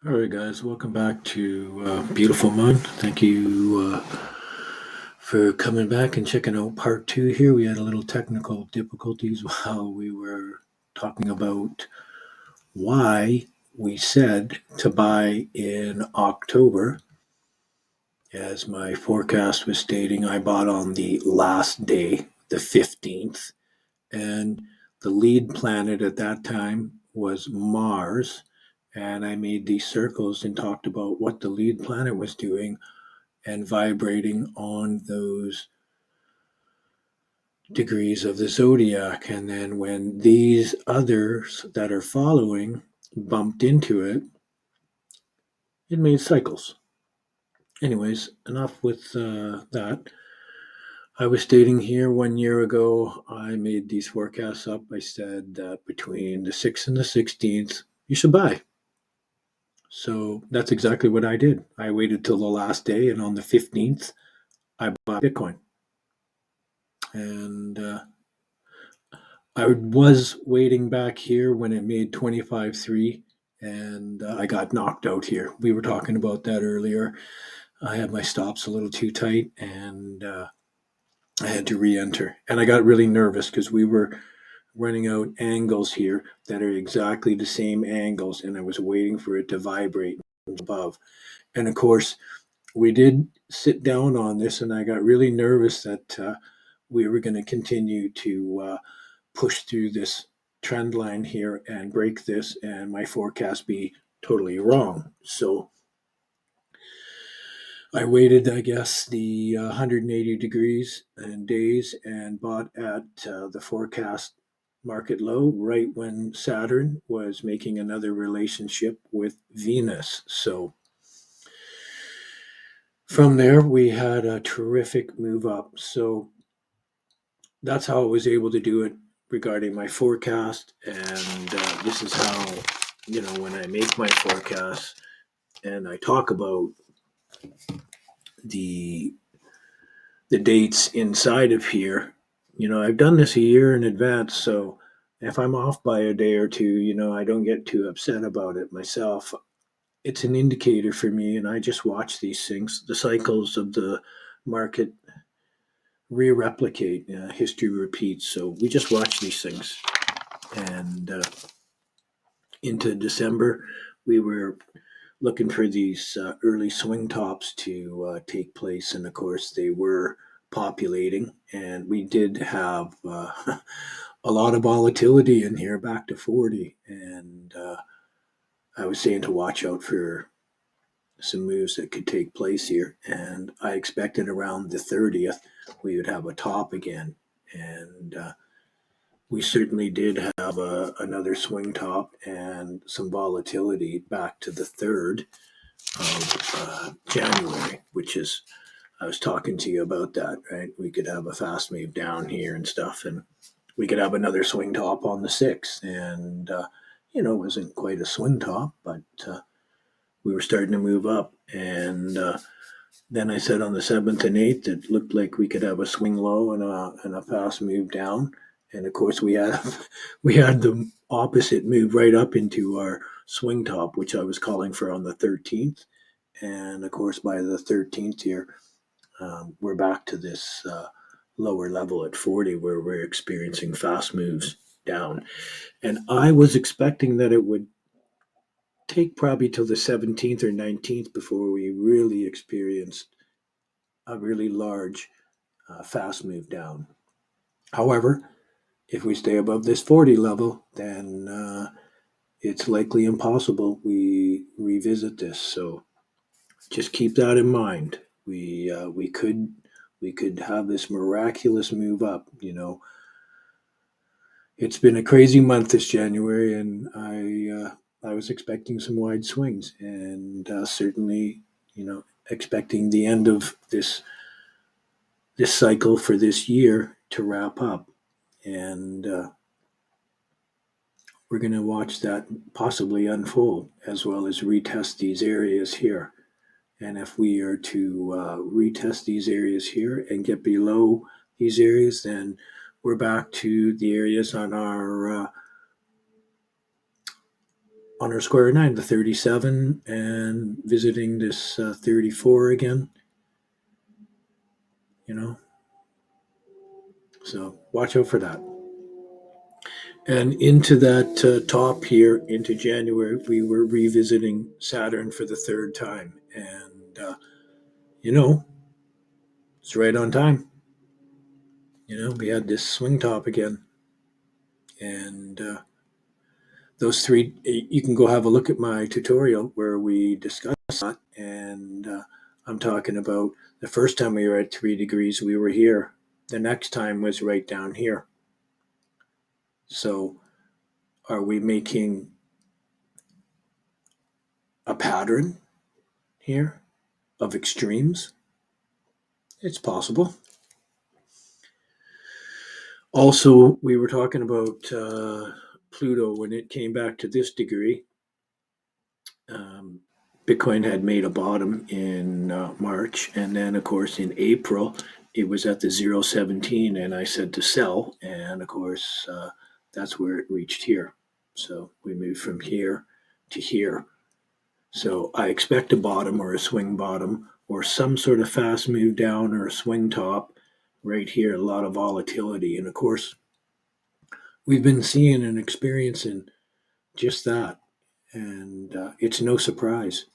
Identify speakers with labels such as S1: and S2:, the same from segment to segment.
S1: All right, guys, welcome back to Beautiful Month. Thank you for coming back and checking out part two here. We had a little technical difficulties while we were talking about why we said to buy in October. As my forecast was stating, I bought on the last day, the 15th, and the lead planet at that time was Mars. And I made these circles and talked about what the lead planet was doing and vibrating on those degrees of the zodiac. And then when these others that are following bumped into it, it made cycles. Anyways, enough with that. I was stating here 1 year ago, I made these forecasts up. I said that between the 6th and the 16th, you should buy. So that's exactly what I did. I waited till the last day, and on the 15th, I bought Bitcoin. And I was waiting back here when it made 25.3, and I got knocked out here. We were talking about that earlier. I had my stops a little too tight, and I had to re enter. And I got really nervous because we were running out angles here that are exactly the same angles, and I was waiting for it to vibrate above. And of course, we did sit down on this, and I got really nervous that we were going to continue to push through this trend line here and break this, and my forecast be totally wrong. So I waited, I guess, the 180 degrees and days and bought at the forecast market low right when Saturn was making another relationship with Venus. So from there, we had a terrific move up. So that's how I was able to do it regarding my forecast. And this is how, when I make my forecast and I talk about the the dates inside of here, I've done this a year in advance. So if I'm off by a day or two, I don't get too upset about it myself. It's an indicator for me, and I just watch these things. The cycles of the market re-replicate, history repeats. So we just watch these things. And into December, we were looking for these early swing tops to take place, and of course, they were populating, and we did have a lot of volatility in here, back to 40. And I was saying to watch out for some moves that could take place here, and I expected around the 30th we would have a top again, and we certainly did have another swing top and some volatility back to the 3rd of January, which is, I was talking to you about that, right? We could have a fast move down here and stuff, and we could have another swing top on the 6th. And, it wasn't quite a swing top, but we were starting to move up. And then I said on the 7th and 8th, it looked like we could have a swing low and a fast move down. And of course, we had we had the opposite move right up into our swing top, which I was calling for on the 13th. And of course, by the 13th here, we're back to this lower level at 40 where we're experiencing fast moves down. And I was expecting that it would take probably till the 17th or 19th before we really experienced a really large fast move down. However, if we stay above this 40 level, then it's likely impossible we revisit this. So just keep that in mind. We could have this miraculous move up. It's been a crazy month this January, and I was expecting some wide swings, and certainly expecting the end of this cycle for this year to wrap up, and we're going to watch that possibly unfold as well as retest these areas here. And if we are to retest these areas here and get below these areas, then we're back to the areas on our square of 9, the 37, and visiting this 34 again, you know. So watch out for that. And into that top here, into January, we were revisiting Saturn for the third time. And, you know, it's right on time. We had this swing top again. And those three, you can go have a look at my tutorial where we discuss that. And I'm talking about the first time we were at 3 degrees, we were here. The next time was right down here. So are we making a pattern here of extremes? It's possible. Also, we were talking about Pluto when it came back to this degree. Bitcoin had made a bottom in March, and then, of course, in April, it was at the 0.17, and I said to sell, and of course, that's where it reached here. So we moved from here to here. So I expect a bottom or a swing bottom or some sort of fast move down or a swing top right here. A lot of volatility, and of course, we've been seeing and experiencing just that, and it's no surprise,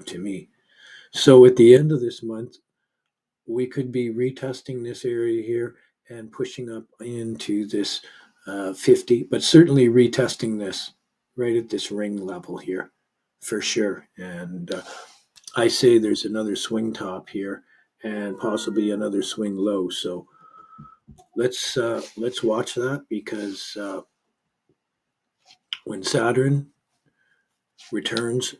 S1: to me. So at the end of this month, we could be retesting this area here and pushing up into this 50, but certainly retesting this right at this ring level here for sure. And I say there's another swing top here and possibly another swing low. So let's watch that, because when Saturn returns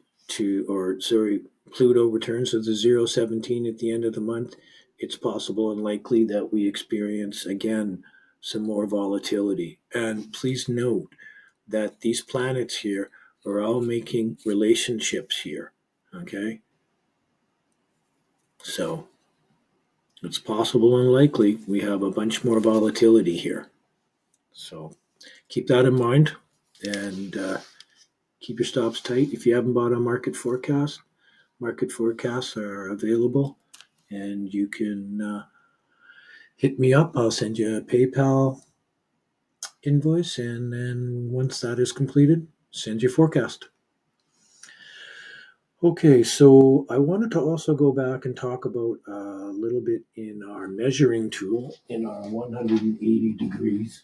S1: Pluto returns to the 0.17 at the end of the month, it's possible and likely that we experience again some more volatility. And please note that these planets here are all making relationships here. Okay? So it's possible and likely we have a bunch more volatility here. So keep that in mind, and keep your stops tight. If you haven't bought a market forecasts are available, and you can hit me up. I'll send you a PayPal invoice, and then once that is completed, send your forecast. Okay, so I wanted to also go back and talk about a little bit in our measuring tool in our 180 degrees,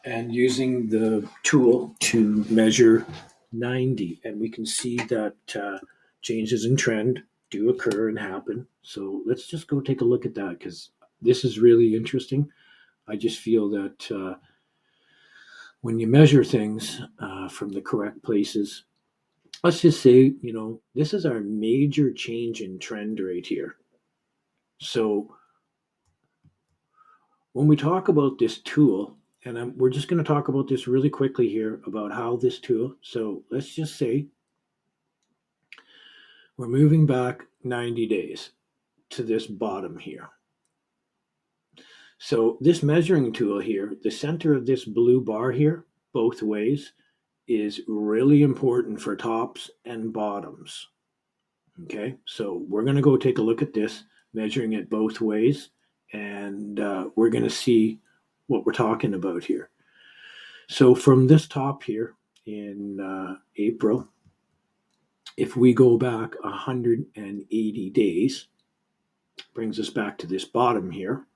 S1: and using the tool to measure 90. And we can see that changes in trend do occur and happen. So let's just go take a look at that, because this is really interesting. I just feel that when you measure things from the correct places, let's just say, this is our major change in trend right here. So when we talk about this tool, and we're just going to talk about this really quickly here about how this tool, so let's just say we're moving back 90 days to this bottom here. So this measuring tool here, the center of this blue bar here, both ways, is really important for tops and bottoms. Okay, so we're going to go take a look at this, measuring it both ways, and we're going to see what we're talking about here. So from this top here in April, if we go back 180 days, brings us back to this bottom here.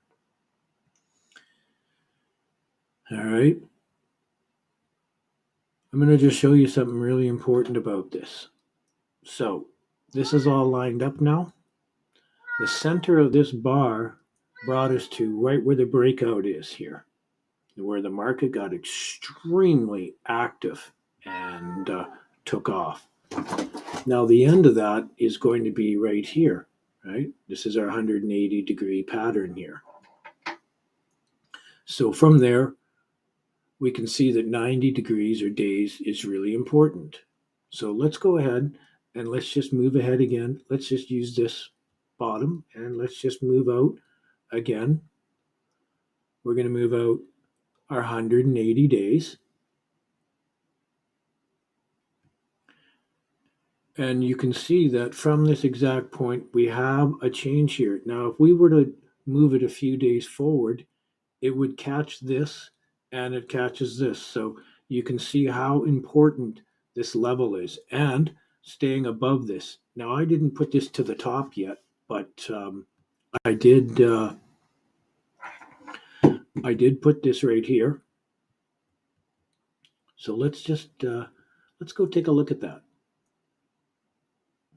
S1: All right. I'm going to just show you something really important about this. So this is all lined up now. The center of this bar brought us to right where the breakout is here, where the market got extremely active and took off. Now the end of that is going to be right here, right? This is our 180 degree pattern here. So from there, we can see that 90 degrees or days is really important. So let's go ahead and let's just move ahead again. Let's just use this bottom and let's just move out again. We're going to move out our 180 days. And you can see that from this exact point, we have a change here. Now, if we were to move it a few days forward, it would catch this and it catches this. So you can see how important this level is and staying above this. Now, I didn't put this to the top yet, but I did. I did put this right here. So let's go take a look at that.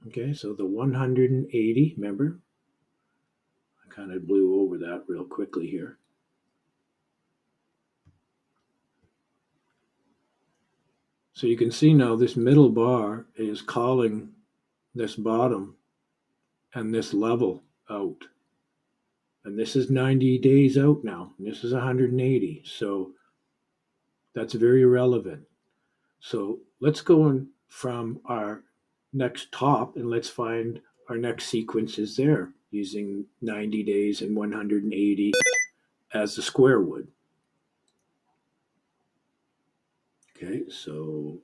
S1: Okay, so the 180. Remember, I kind of blew over that real quickly here. So you can see now this middle bar is calling this bottom and this level out. And this is 90 days out now. And this is 180. So that's very relevant. So let's go in from our next top and let's find our next sequences there using 90 days and 180 as the square would. Okay, so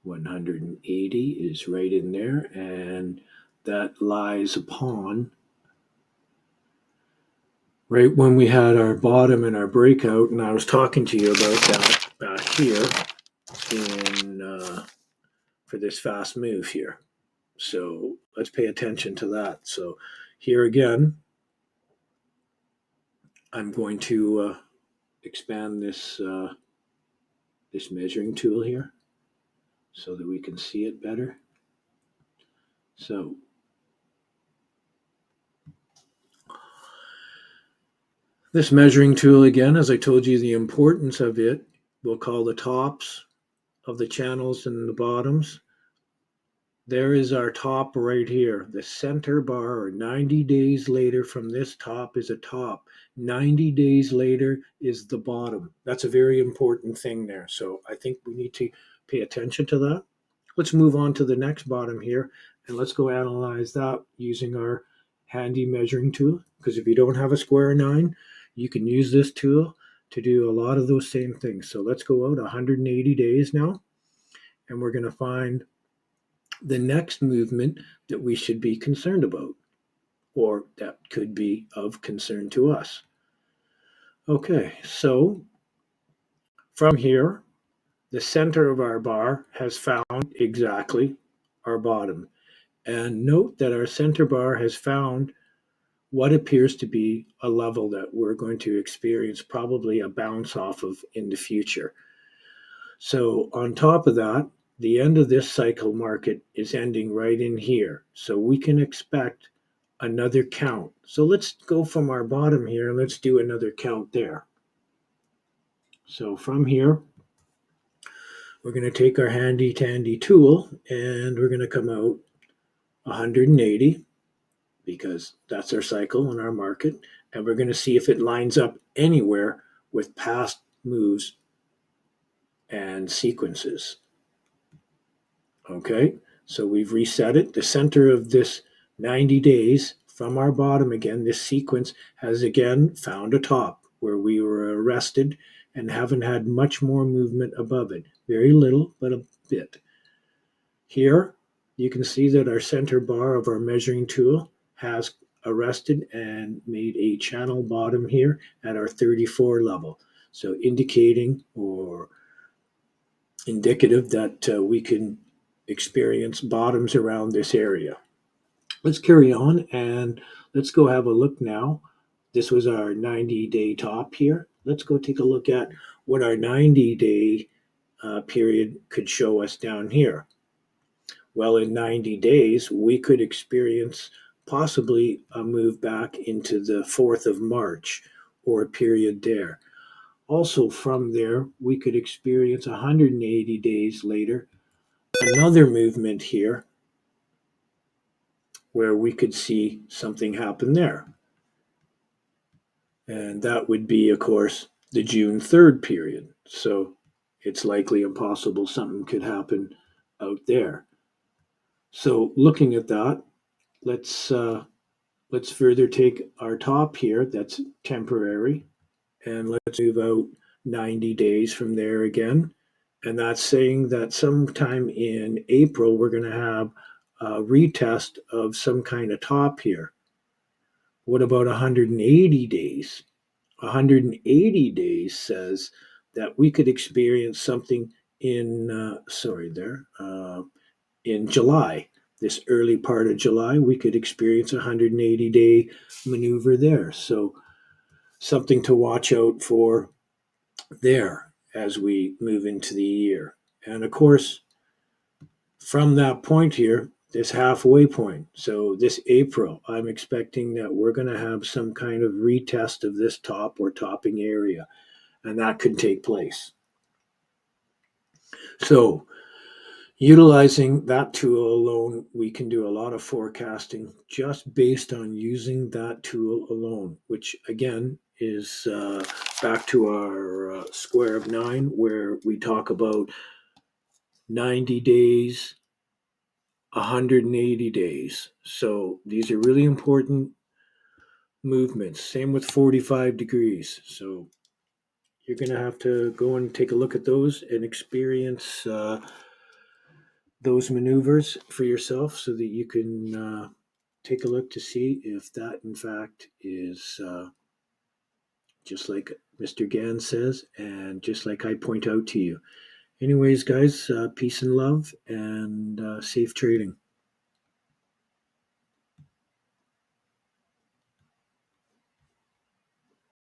S1: 180 is right in there, and that lies upon right when we had our bottom and our breakout, and I was talking to you about that back here in for this fast move here. So let's pay attention to that. So here again, I'm going to expand this measuring tool here so that we can see it better. So this measuring tool again, as I told you the importance of it, we'll call the tops of the channels and the bottoms. There is our top right here. The center bar, or 90 days later from this top, is a top. 90 days later is the bottom. That's a very important thing there. So I think we need to pay attention to that. Let's move on to the next bottom here and let's go analyze that using our handy measuring tool. Because if you don't have a square 9, you can use this tool to do a lot of those same things. So let's go out 180 days now and we're going to find the next movement that we should be concerned about or that could be of concern to us. Okay, so from here, the center of our bar has found exactly our bottom. And note that our center bar has found what appears to be a level that we're going to experience probably a bounce off of in the future. So on top of that, the end of this cycle market is ending right in here. So we can expect another count. So let's go from our bottom here and let's do another count there. So from here, we're going to take our handy dandy tool and we're going to come out 180 because that's our cycle in our market. And we're going to see if it lines up anywhere with past moves and sequences. Okay, so we've reset it. The center of this 90 days from our bottom again, this sequence has again found a top where we were arrested and haven't had much more movement above it. Very little, but a bit. Here, you can see that our center bar of our measuring tool has arrested and made a channel bottom here at our 34 level. So indicating or indicative that we can experience bottoms around this area. Let's carry on and let's go have a look now. This was our 90-day top here. Let's go take a look at what our 90-day period could show us down here. Well, in 90 days, we could experience possibly a move back into the 4th of March or a period there. Also, from there, we could experience 180 days later another movement here where we could see something happen there. And that would be, of course, the June 3rd period. So it's likely impossible something could happen out there. So looking at that, let's further take our top here, that's temporary, and let's move out 90 days from there again. And that's saying that sometime in April, we're going to have a retest of some kind of top here. What about 180 days? 180 days says that we could experience something in, in July. This early part of July, we could experience a 180-day maneuver there. So something to watch out for there as we move into the year. And of course, from that point here, this halfway point, so this April, I'm expecting that we're going to have some kind of retest of this top or topping area, and that could take place. So, utilizing that tool alone, we can do a lot of forecasting just based on using that tool alone, which again is back to our square of 9, where we talk about 90 days, 180 days. So these are really important movements. Same with 45 degrees. So you're going to have to go and take a look at those and experience those maneuvers for yourself so that you can take a look to see if that, in fact, is just like Mr. Gann says and just like I point out to you. Anyways, guys, peace and love and safe trading.